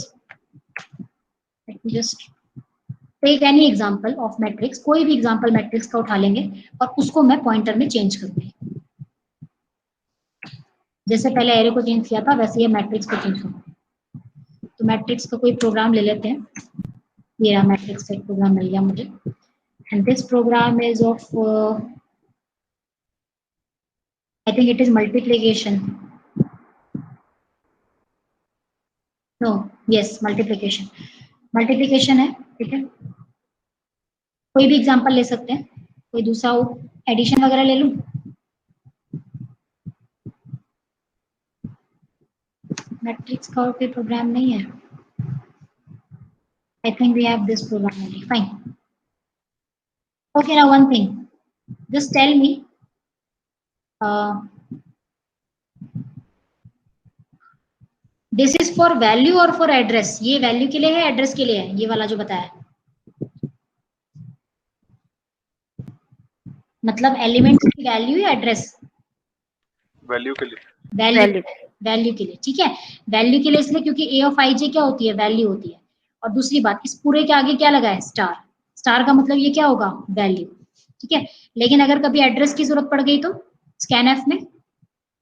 Let me just take any example of matrix, कोई भी एग्जांपल मैट्रिक्स का उठा लेंगे और उसको मैं पॉइंटर में चेंज करूंगी। जैसे पहले एरे को चेंज किया था वैसे ये मैट्रिक्स को चेंज करूंगा। तो मैट्रिक्स का कोई प्रोग्राम ले लेते हैं, ये रहा मैट्रिक्स का एक प्रोग्राम मिल गया मुझे, and this program is of I think it is multiplication, no yes multiplication, multiplication है, ठीक है। कोई भी एग्जांपल ले सकते हैं, कोई दूसरा एडिशन वगैरह ले लूं, मैट्रिक्स का और कोई प्रोग्राम नहीं है। I think we have this program only. Fine. Okay, now one thing. Just tell me. This is for value or for address? ये value के लिए है, address के लिए है, ये वाला जो बताया, मतलब एलिमेंट्स की वैल्यू या एड्रेस? वैल्यू के लिए। वैल्यू। वैल्यू के लिए, ठीक है। वैल्यू के लिए इसलिए क्योंकि ए ऑफ आई जे क्या होती है, वैल्यू होती है। और दूसरी बात, इस पूरे के आगे क्या लगा है, स्टार। स्टार का मतलब ये क्या होगा, वैल्यू, ठीक है। लेकिन अगर कभी एड्रेस की जरूरत पड़ गई तो स्कैनएफ में,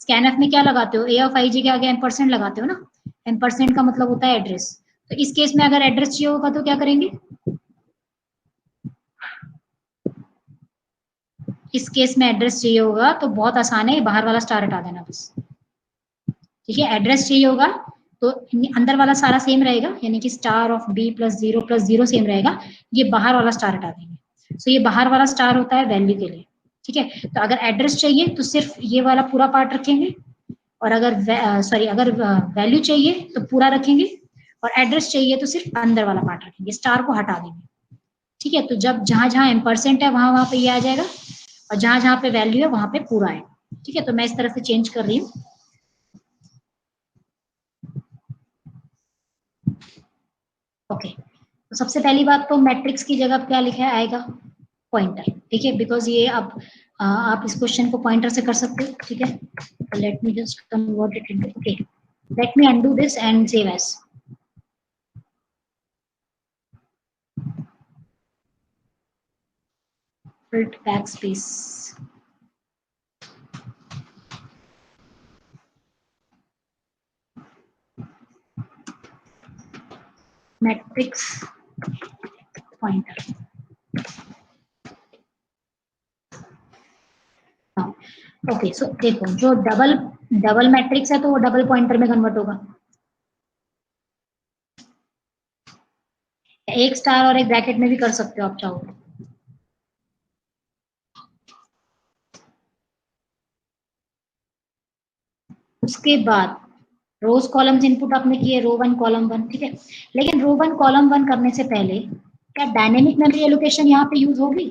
स्कैनएफ में क्या लगाते हो, ए ऑफ आई जे के आगे एम्परसेंड लगाते हो ना, एम्परसेंड का मतलब होता है एड्रेस। तो इस केस में अगर एड्रेस चाहिए होगा तो क्या करेंगे, इस केस में एड्रेस चाहिए होगा तो बहुत आसान है, बाहर वाला स्टार हटा देना बस, ठीक है। एड्रेस चाहिए होगा तो अंदर वाला सारा सेम रहेगा, यानी कि star of B plus zero same रहेगा, ये बाहर वाला स्टार हटा देंगे। तो ये बाहर वाला स्टार होता है वैल्यू के लिए, ठीक है। तो अगर एड्रेस चाहिए तो सिर्फ ये वाला पूरा पार्ट रखेंगे, और अगर सॉरी अगर वैल्यू चाहिए तो पूरा रखेंगे, और एड्रेस चाहिए तो सिर्फ अंदर वाला पार्ट रखेंगे, स्टार को हटा देंगे, ठीक है। तो जब जहां जहां एम्परसेंट है वहां वहां पे ये आ जाएगा, और जहां जहां पे वैल्यू है वहां पे पूरा है, ठीक है। तो मैं इस तरह से चेंज कर रही हूँ। ओके, तो सबसे पहली बात तो मैट्रिक्स की जगह क्या लिखा आएगा, पॉइंटर, ठीक है। बिकॉज ये अब आप इस क्वेश्चन को पॉइंटर से कर सकते हो, ठीक है। Let me just convert it into, okay, let me undo this and save as. Alt backspace. Matrix pointer. Okay, so देखो जो डबल मैट्रिक्स है तो वो डबल पॉइंटर में कन्वर्ट होगा, एक स्टार और एक ब्रैकेट में भी कर सकते हो आप चाहो। उसके बाद रोज कॉलम्स इनपुट आपने किए, रो 1 कॉलम 1, ठीक है। लेकिन रो 1 कॉलम 1 करने से पहले क्या डायनेमिक मेमोरी एलोकेशन यहाँ पे यूज होगी,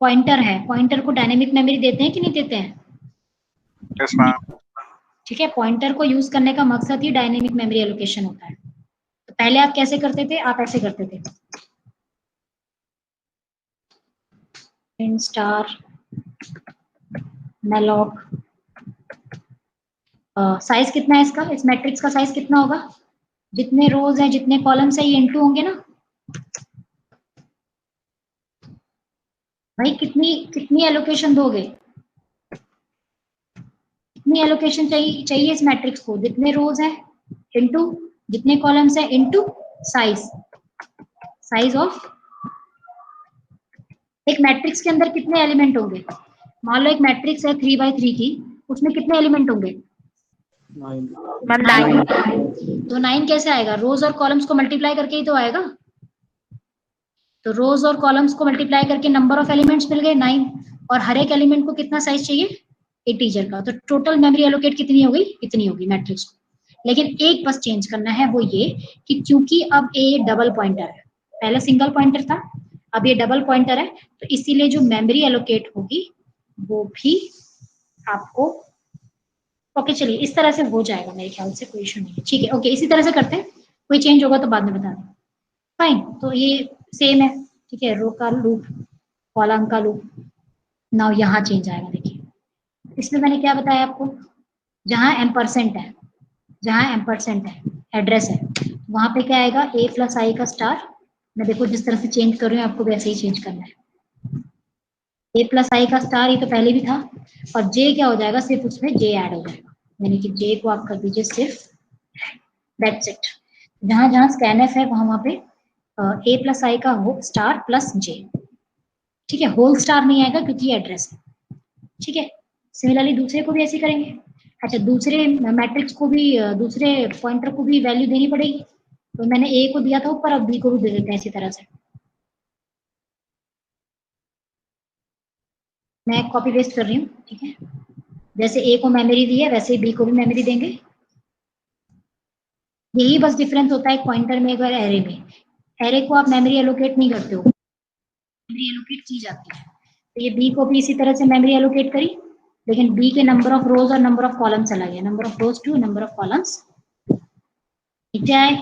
पॉइंटर है, पॉइंटर को डायनेमिक मेमोरी देते हैं कि नहीं देते हैं, Yes, ma'am. ठीक है। पॉइंटर को यूज करने का मकसद ही डायनेमिक मेमोरी एलोकेशन होता है। तो पहले आप कैसे करते थे, आप ऐसे करते थे, इन स्टार malloc, साइज कितना है इसका, इस मैट्रिक्स का साइज कितना होगा, जितने रोज है जितने कॉलम्स है ये इनटू होंगे ना भाई। कितनी कितनी एलोकेशन दोगे, कितनी एलोकेशन चाहिए इस मैट्रिक्स को, जितने रोज है इनटू जितने कॉलम्स है इनटू साइज, साइज ऑफ, एक मैट्रिक्स के अंदर कितने एलिमेंट होंगे, मान लो एक मैट्रिक्स है 3x3 की, उसमें कितने एलिमेंट होंगे, 9। तो 9 कैसे आएगा, रोज और कॉलम्स को मल्टीप्लाई करके ही तो आएगा। तो रोज और कॉलम्स को मल्टीप्लाई करके नंबर ऑफ एलिमेंट्स मिल गए 9, और हर एक एलिमेंट को कितना साइज चाहिए, इंटीजर का। तो टोटल मेमोरी एलोकेट कितनी हो गई, इतनी होगी मैट्रिक्स को। लेकिन एक बस चेंज करना है, वो ये कि क्योंकि अब ए डबल पॉइंटर है, पहले सिंगल पॉइंटर था, अब ये डबल पॉइंटर है, तो इसीलिए जो मेमोरी एलोकेट होगी वो भी आपको, ओके चलिए इस तरह से हो जाएगा, मेरे ख्याल से कोई इशू नहीं है, ठीक है। ओके, इसी तरह से करते हैं, कोई चेंज होगा तो बाद में बता दें। फाइन, तो ये सेम है, ठीक है। रो का लूप, कॉलम का लूप, नाउ यहाँ चेंज आएगा। देखिए इसमें मैंने क्या बताया आपको, जहाँ एम्परसेंट है, जहाँ एम्परसेंट है एड्रेस है, वहां पे क्या आएगा, ए प्लस आई का स्टार। मैं देखो जिस तरह से चेंज कर रही हूँ आपको वैसे ही चेंज करना है। ए प्लस आई का स्टार ये तो पहले भी था, और जे क्या हो जाएगा, सिर्फ उसमें जे ऐड हो जाएगा, यानी कि जे को आप कर दीजिए सिर्फ, दैट्स इट। जहां जहां स्कैनएफ है वहां वहां पे ए प्लस आई का स्टार प्लस जे, ठीक है। होल स्टार नहीं आएगा क्योंकि ये एड्रेस है, ठीक है। सिमिलरली दूसरे को भी ऐसे करेंगे। अच्छा, दूसरे मैट्रिक्स को भी, दूसरे पॉइंटर को भी वैल्यू देनी पड़ेगी, तो मैंने ए को दिया था ऊपर, अब बी को भी दे देते हैं इसी तरह से। मैं कॉपी पेस्ट कर रही हूँ, ठीक है। जैसे ए को मेमोरी दी है वैसे ही बी को भी मेमोरी देंगे। यही बस डिफरेंस होता है एक पॉइंटर में और एरे में। एरे को आप मेमोरी एलोकेट नहीं करते हो, मेमोरी एलोकेट की जाती है। तो ये बी को भी इसी तरह से मेमोरी एलोकेट करी, लेकिन बी के नंबर ऑफ रोज और नंबर ऑफ कॉलम्स अलग है, number of rose 2, number of columns, ठीक है।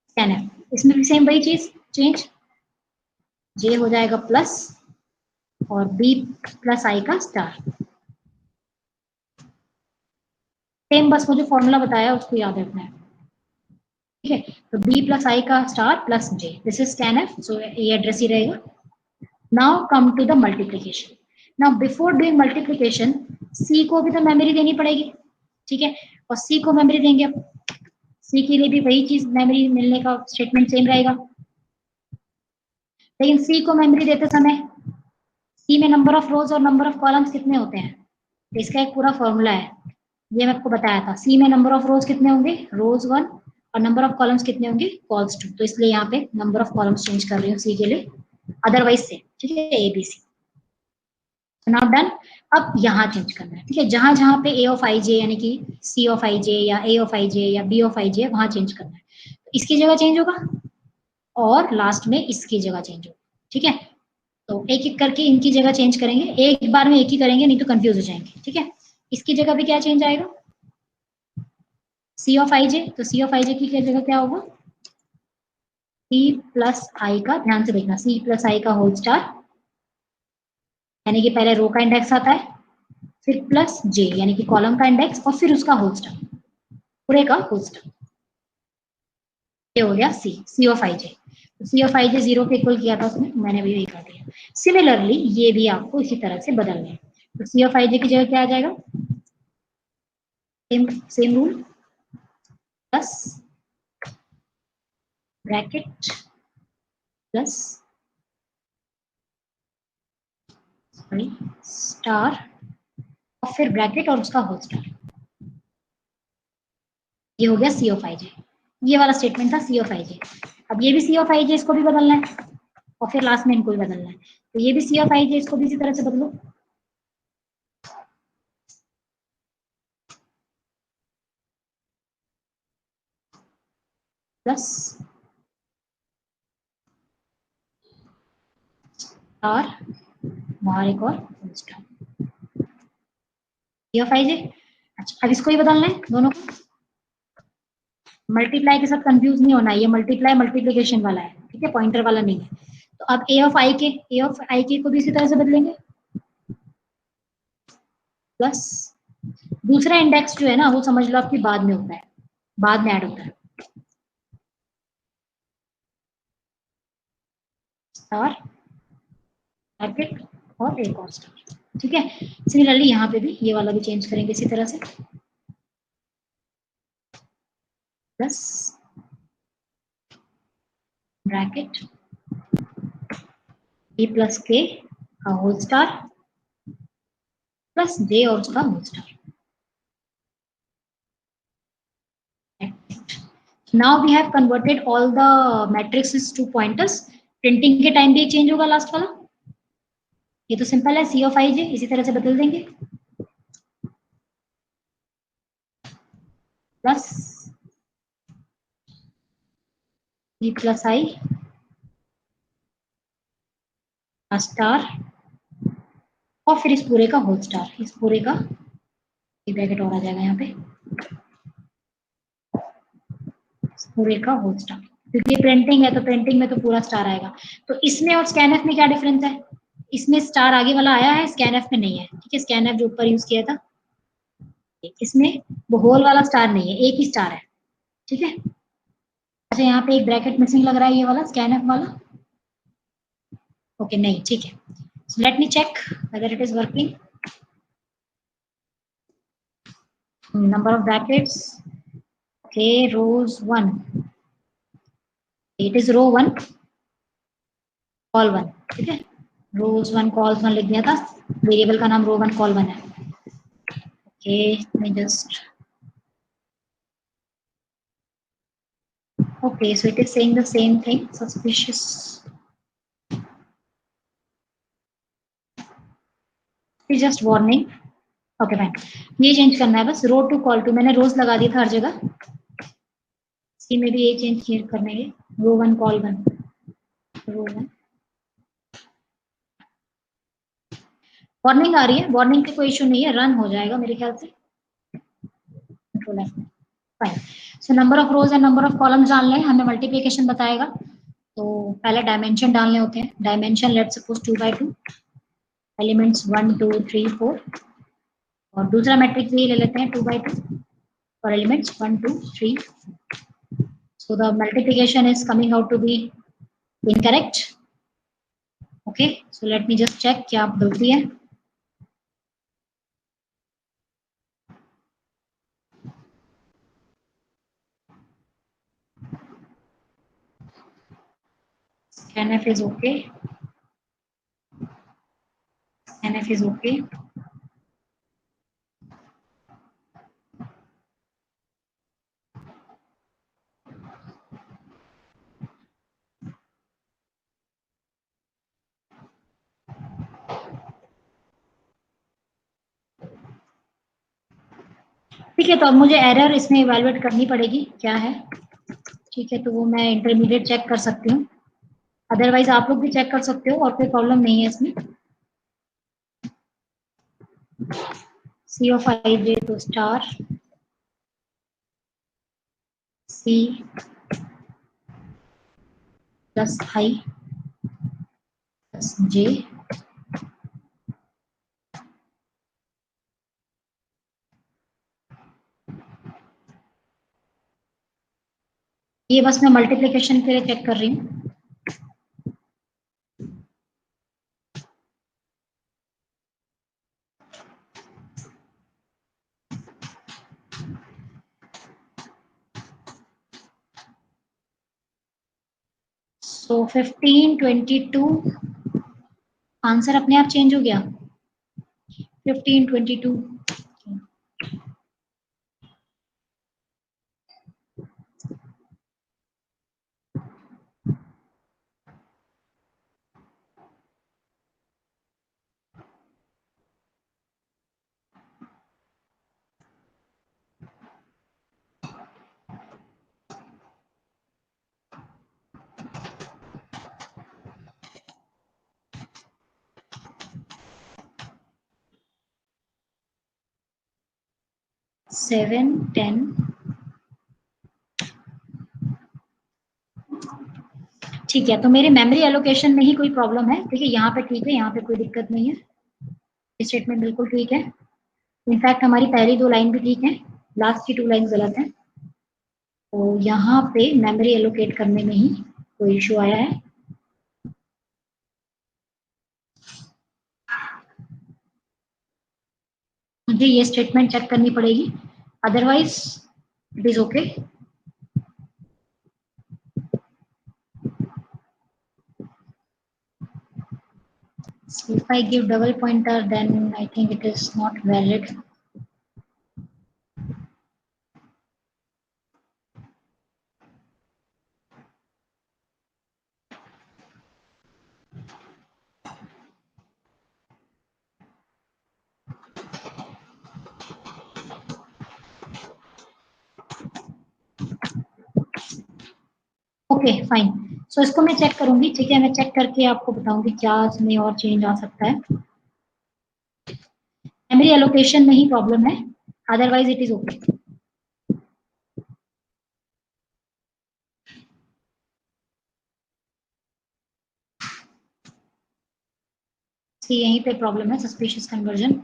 स्कैनएफ इसमें भी सेम वही चीज, चेंज, जे हो जाएगा प्लस, और b प्लस i का स्टार। सेम, बस मुझे फॉर्मूला बताया उसको याद रखना है, ठीक है। तो b प्लस i का star plus j, this is scanf, so ये एड्रेस ही रहेगा। Now come to the multiplication. Now before doing multiplication c को भी तो मेमोरी देनी पड़ेगी, ठीक है, और c को मेमोरी देंगे। अब c के लिए भी वही चीज, मेमोरी मिलने का स्टेटमेंट सेम रहेगा, लेकिन c को मेमोरी देते समय c में नंबर ऑफ रोज और नंबर ऑफ कॉलम्स कितने होते हैं, तो इसका एक पूरा फॉर्मूला है, ये मैं आपको बताया था। c में नंबर ऑफ रोज कितने होंगे, रोज 1, और नंबर ऑफ कॉलम्स कितने होंगे, कॉल्स 2, तो इसलिए यहाँ पे नंबर ऑफ कॉलम्स चेंज कर रही हूँ c के लिए, अदरवाइज से, ठीक है, a b c। Not done. अब यहाँ चेंज करना है, ठीक है, जहां जहां पे a ऑफ i j यानी कि c ऑफ i j या a ऑफ i j या b ऑफ i j, वहां चेंज करना है। तो इसकी जगह चेंज होगा और लास्ट में इसकी जगह चेंज होगा, ठीक है। तो एक एक करके इनकी जगह चेंज करेंगे, एक बार में एक ही करेंगे, नहीं तो कंफ्यूज हो जाएंगे, ठीक है। इसकी जगह भी क्या चेंज आएगा, c ऑफ i j, तो c ऑफ i j की जगह क्या होगा, c प्लस i का, ध्यान से देखना, c प्लस i का होल स्टार, यानी कि पहले रो का इंडेक्स आता है, फिर प्लस j यानी कि कॉलम का इंडेक्स, और फिर उसका होल स्टार, पूरे का होल स्टार। ये हो गया c ऑफ i j। तो c ऑफ i j 0 के इक्वल किया था उसने, मैंने भी वही कर दिया। सिमिलरली ये भी आपको इसी तरह से बदलना है। तो c ऑफ i j की जगह क्या आ जाएगा, same rule, plus bracket plus star और फिर ब्रैकेट और उसका होल स्टार। ये हो गया c ऑफ i j, ये वाला स्टेटमेंट था c ऑफ i j। अब ये भी c ऑफ i j, इसको भी बदलना है, और फिर लास्ट में इनको भी बदलना है। तो ये भी c ऑफ i j, इसको भी इसी तरह से बदलो, प्लस स्टार वहां एक और star, c of i j। अच्छा, अब इसको ही बदलना है दोनों को, मल्टीप्लाई के साथ कंफ्यूज नहीं होना है, ये मल्टीप्लाई मल्टीप्लिकेशन वाला है, ठीक है, पॉइंटर वाला नहीं है। तो अब a ऑफ i के को भी इसी तरह से बदलेंगे, प्लस दूसरा इंडेक्स जो है ना, वो समझ लो आपकी बाद में होता है, बाद में ऐड होता है, स्टार ब्रैकेट और एक और स्टार, ठीक है। सिमिलरली यहाँ पे भी ये वाला भी चेंज करेंगे इसी तरह से, प्लस ब्रैकेट ए प्लस के का होल स्टार प्लस जे और उसका whole star. Now we have converted all the matrices to pointers. Printing के टाइम भी एक चेंज होगा लास्ट वाला, ये तो सिंपल है, c ऑफ i j इसी तरह से बदल देंगे, plus b plus i star और फिर इस पूरे का होल स्टार, इस पूरे का ब्रैकेट और आ जाएगा यहाँ पे, इस पूरे का होल स्टार, क्योंकि प्रिंटिंग है तो प्रिंटिंग में तो पूरा स्टार आएगा। तो इसमें और स्कैनएफ में क्या डिफरेंस है, इसमें स्टार आगे वाला आया है, स्कैनएफ में नहीं है, ठीक है, स्कैनएफ जो ऊपर यूज किया था, इसमें वो होल वाला स्टार नहीं है, एक ही स्टार है, ठीक है। अच्छा, यहाँ पे एक ब्रैकेट मिसिंग लग रहा है, ये वाला स्कैनएफ वाला, ओके नहीं, ठीक है। So let me check whether it is working. Number of brackets, okay, rows 1, it is row 1 call 1, ठीक है, rows 1 calls 1 लिख दिया था, वेरिएबल का नाम row 1 call 1 है। Okay, let me just, okay, so it is saying the same thing, suspicious, it's just warning, okay fine. ये change करना है बस, रो टू कॉल टू, मैंने रोज लगा दिया था हर जगह, सी में भी ये चेंज करने हैं, रो 1 कॉल 1, रो 1। वार्निंग आ रही है, वार्निंग की कोई इशू नहीं है, रन हो जाएगा मेरे ख्याल से, control F, fine. So number of rose and number of columns डालने हैं, हमें मल्टीप्लिकेशन बताएगा, तो पहले डायमेंशन डालने होते हैं, dimension let's suppose 2 by 2, elements 1 2 3 4, और दूसरा मैट्रिक्स भी ले लेते हैं 2 by 2 for elements 1 2 3 4. So the multiplication is coming out to be incorrect. Okay, so let me just check क्या गलती है. NF is okay. NF is okay. ठीक है, तो अब मुझे एरर इसमें इवैल्यूएट करनी पड़ेगी क्या है. ठीक है, तो वो मैं इंटरमीडिएट चेक कर सकती हूँ, अदरवाइज आप लोग भी चेक कर सकते हो और कोई प्रॉब्लम नहीं है इसमें. C of ij तो star C plus I plus J ये बस मैं मल्टीप्लिकेशन के लिए चेक कर रही हूँ. सो 15 22 आंसर अपने आप चेंज हो गया. 15 22 7 10. ठीक है, तो मेरे मेमोरी एलोकेशन में ही कोई प्रॉब्लम है. ठीक है, यहाँ पे ठीक है, यहाँ पे कोई दिक्कत नहीं है, स्टेटमेंट बिल्कुल ठीक है. इनफैक्ट हमारी पहली 2 लाइन भी ठीक है, लास्ट की 2 लाइन गलत है. तो यहाँ पे मेमोरी एलोकेट करने में ही कोई इशू आया है. मुझे ये स्टेटमेंट चेक करनी पड़ेगी, otherwise it is okay. So if I give double pointer, then I think it is not valid. Okay fine. So इसको मैं चेक करूंगी. ठीक है, मैं चेक करके आपको बताऊंगी क्या इसमें और चेंज आ सकता है. मेमोरी एलोकेशन में ही प्रॉब्लम है, अदरवाइज इट इज ओके. यहीं पे प्रॉब्लम है, suspicious conversion.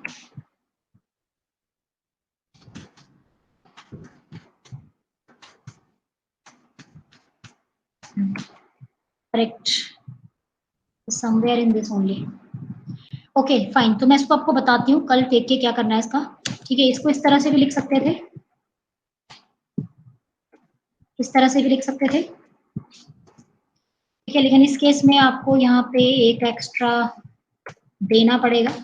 Correct, somewhere in this only. Okay fine, तो मैं इसको आपको बताती हूँ कल टेक के क्या करना है इसका. ठीक है, इसको इस तरह से भी लिख सकते थे, इस तरह से भी लिख सकते थे. ठीक है, लेकिन इस केस में आपको यहाँ पे एक एक्स्ट्रा देना पड़ेगा.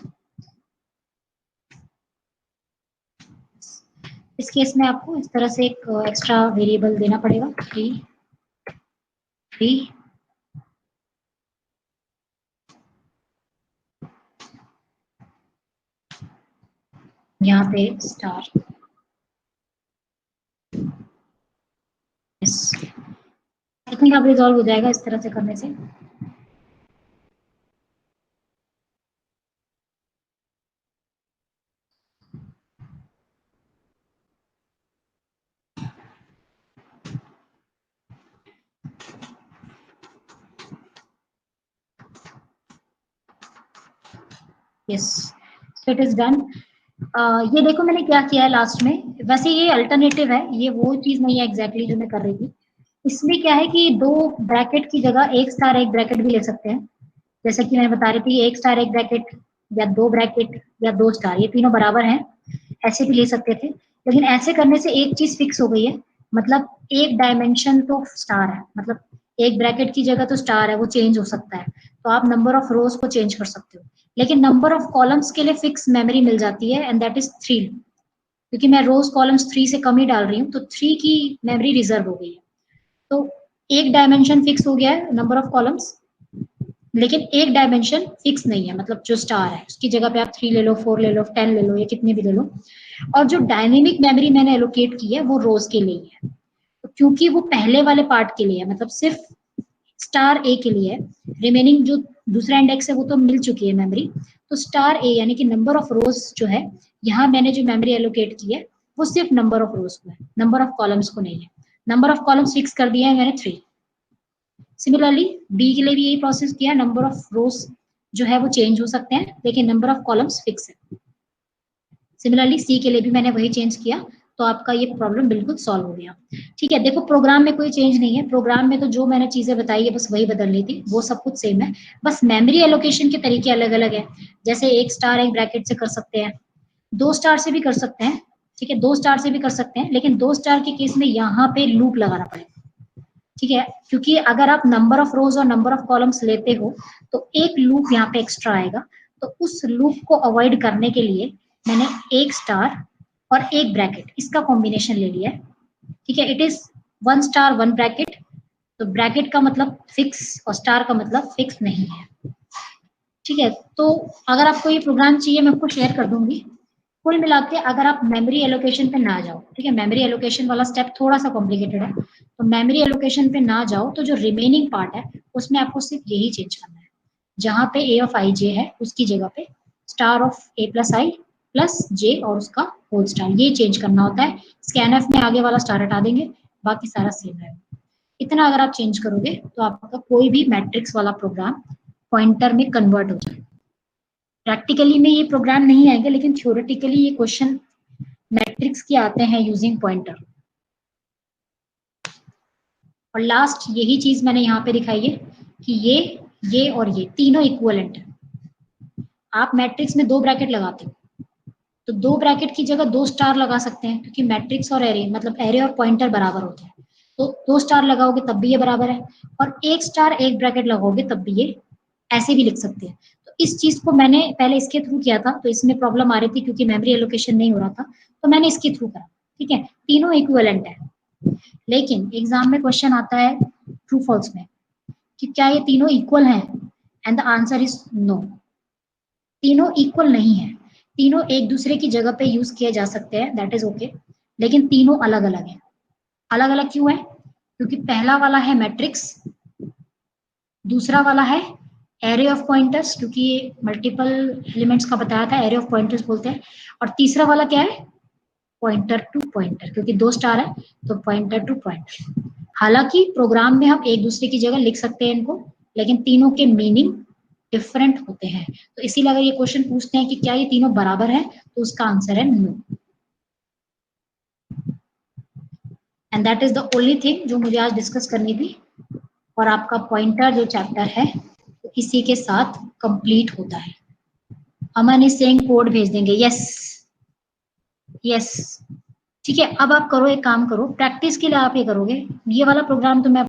इस केस में आपको इस तरह से एक एक्स्ट्रा वेरिएबल देना पड़ेगा, 3 3 यहाँ पे स्टार. यस, आई थिंक अब रिजॉल्व हो जाएगा इस तरह से करने से. Yes, so it is done. ये देखो मैंने क्या किया है लास्ट में, वैसे ये अल्टरनेटिव है, ये वो चीज नहीं है एग्जैक्टली जो मैं कर रही थी। इसमें क्या है कि दो ब्रैकेट की जगह एक स्टार एक ब्रैकेट भी ले सकते हैं, जैसे कि मैं बता रही थी, एक स्टार एक ब्रैकेट या दो ब्रैकेट या दो स्टार, ये तीनों बराबर हैं, ऐसे भी ले सकते थे। लेकिन ऐसे करने से एक चीज फिक्स हो गई है, मतलब एक डायमेंशन तो स्टार है, मतलब एक ब्रैकेट की जगह तो स्टार है, वो चेंज हो सकता है, तो आप नंबर ऑफ रोज को चेंज कर सकते हो। लेकिन नंबर ऑफ कॉलम्स के लिए फिक्स मेमोरी मिल जाती है, एंड दैट इज 3, क्योंकि मैं रोज कॉलम्स 3 से कम ही डाल रही हूँ, तो 3 की मेमोरी रिजर्व हो गई है। तो एक डायमेंशन फिक्स हो गया है, नंबर ऑफ कॉलम्स, लेकिन एक डायमेंशन फिक्स नहीं है, मतलब जो स्टार है उसकी जगह पे आप 3 ले लो, 4 ले लो, 10 ले लो, या कितने भी ले लो। और जो डायनेमिक मेमोरी मैंने एलोकेट की है वो रोज के लिए है, तो क्योंकि वो पहले वाले पार्ट के लिए है, मतलब सिर्फ स्टार ए के लिए है, रिमेनिंग जो दूसरा इंडेक्स है वो तो मिल चुकी है मेमोरी, तो स्टार ए यानी कि नंबर ऑफ रोज जो है, यहाँ मैंने जो मेमोरी एलोकेट की है वो सिर्फ नंबर ऑफ रोज को है, नंबर ऑफ कॉलम्स को नहीं है। नंबर ऑफ कॉलम्स फिक्स कर दिया है मैंने 3। सिमिलरली बी के लिए भी यही प्रोसेस किया, नंबर ऑफ रोज जो है वो चेंज हो सकते हैं, लेकिन नंबर ऑफ कॉलम्स फिक्स है। सिमिलरली सी के लिए भी मैंने वही चेंज किया, तो आपका ये प्रॉब्लम बिल्कुल सॉल्व हो गया। ठीक है, देखो प्रोग्राम में कोई चेंज नहीं है, प्रोग्राम में तो जो मैंने चीजें बताई है बस वही बदल ली थी, वो सब कुछ सेम है, बस मेमोरी एलोकेशन के तरीके अलग अलग है। जैसे एक स्टार एक ब्रैकेट से कर सकते हैं, 2 स्टार से भी कर सकते हैं, ठीक है, 2 स्टार से भी कर सकते हैं, लेकिन 2 स्टार के केस में यहाँ पे लूप लगाना पड़ेगा। ठीक है, क्योंकि अगर आप नंबर ऑफ रोज और नंबर ऑफ कॉलम्स लेते हो तो एक लूप यहाँ पे एक्स्ट्रा आएगा, तो उस लूप को अवॉइड करने के लिए मैंने एक स्टार और एक ब्रैकेट इसका कॉम्बिनेशन ले लिया है। ठीक है, इट इज 1 स्टार 1 ब्रैकेट, तो ब्रैकेट का मतलब फिक्स और स्टार का मतलब फिक्स नहीं है। ठीक है, तो अगर आपको ये प्रोग्राम चाहिए मैं आपको शेयर कर दूंगी। कुल मिला के अगर आप मेमोरी एलोकेशन पे ना जाओ, ठीक है, मेमोरी एलोकेशन वाला स्टेप थोड़ा सा कॉम्प्लिकेटेड है, तो मेमोरी एलोकेशन पे ना जाओ तो जो रिमेनिंग पार्ट है उसमें आपको सिर्फ यही चेंज करना है, जहां पे ए ऑफ आई जे है उसकी जगह पे star of A plus I plus जे और उसका होल स्टार, ये चेंज करना होता है। स्कैनएफ में आगे वाला स्टार हटा देंगे, बाकी सारा सेम रहेगा। इतना अगर आप चेंज करोगे तो आपका कोई भी मैट्रिक्स वाला प्रोग्राम पॉइंटर में कन्वर्ट हो जाएगा। प्रैक्टिकली में ये प्रोग्राम नहीं आएंगे, लेकिन थ्योरेटिकली ये क्वेश्चन मैट्रिक्स के आते हैं यूजिंग पॉइंटर। और लास्ट यही चीज मैंने यहाँ पे दिखाई है कि ये और ये तीनों इक्विवेलेंट है। आप मैट्रिक्स में 2 ब्रैकेट लगाते हो तो 2 ब्रैकेट की जगह 2 स्टार लगा सकते हैं, क्योंकि मैट्रिक्स और एरे मतलब एरे और पॉइंटर बराबर होते हैं, तो 2 स्टार लगाओगे तब भी ये बराबर है, और 1 स्टार 1 ब्रैकेट लगाओगे तब भी ये ऐसे भी लिख सकते हैं। तो इस चीज को मैंने पहले इसके थ्रू किया था, तो इसमें प्रॉब्लम आ रही थी क्योंकि मेमोरी एलोकेशन नहीं हो रहा था, तो मैंने इसके थ्रू करा। ठीक है, तीनों इक्विवेलेंट है, लेकिन एग्जाम में क्वेश्चन आता है ट्रू फॉल्स में कि क्या ये तीनों इक्वल हैं, and the answer is no, तीनों इक्वल नहीं है। तीनों एक दूसरे की जगह पे यूज किए जा सकते हैं, दैट इज ओके, लेकिन तीनों अलग अलग है। अलग अलग क्यों है? क्योंकि पहला वाला है मैट्रिक्स, दूसरा वाला है एरे ऑफ पॉइंटर्स, क्योंकि ये मल्टीपल एलिमेंट्स का बताया था, एरे ऑफ पॉइंटर्स बोलते हैं, और तीसरा वाला क्या है? पॉइंटर टू पॉइंटर, क्योंकि 2 स्टार है तो पॉइंटर टू पॉइंटर। हालांकि प्रोग्राम में हम एक दूसरे की जगह लिख सकते हैं इनको, लेकिन तीनों के मीनिंग डिफरेंट होते हैं, तो इसीलिए अगर ये क्वेश्चन पूछते हैं कि क्या ये तीनों बराबर है, तो उसका आंसर है no. And that is the only thing जो मुझे आज डिस्कस करनी थी, और आपका पॉइंटर जो चैप्टर है तो इसी के साथ कंप्लीट होता है। अमन इज सेइंग कोड भेज देंगे, यस यस। ठीक है, अब आप करो, एक काम करो, प्रैक्टिस के लिए आप ये करोगे, ये वाला प्रोग्राम तो मैं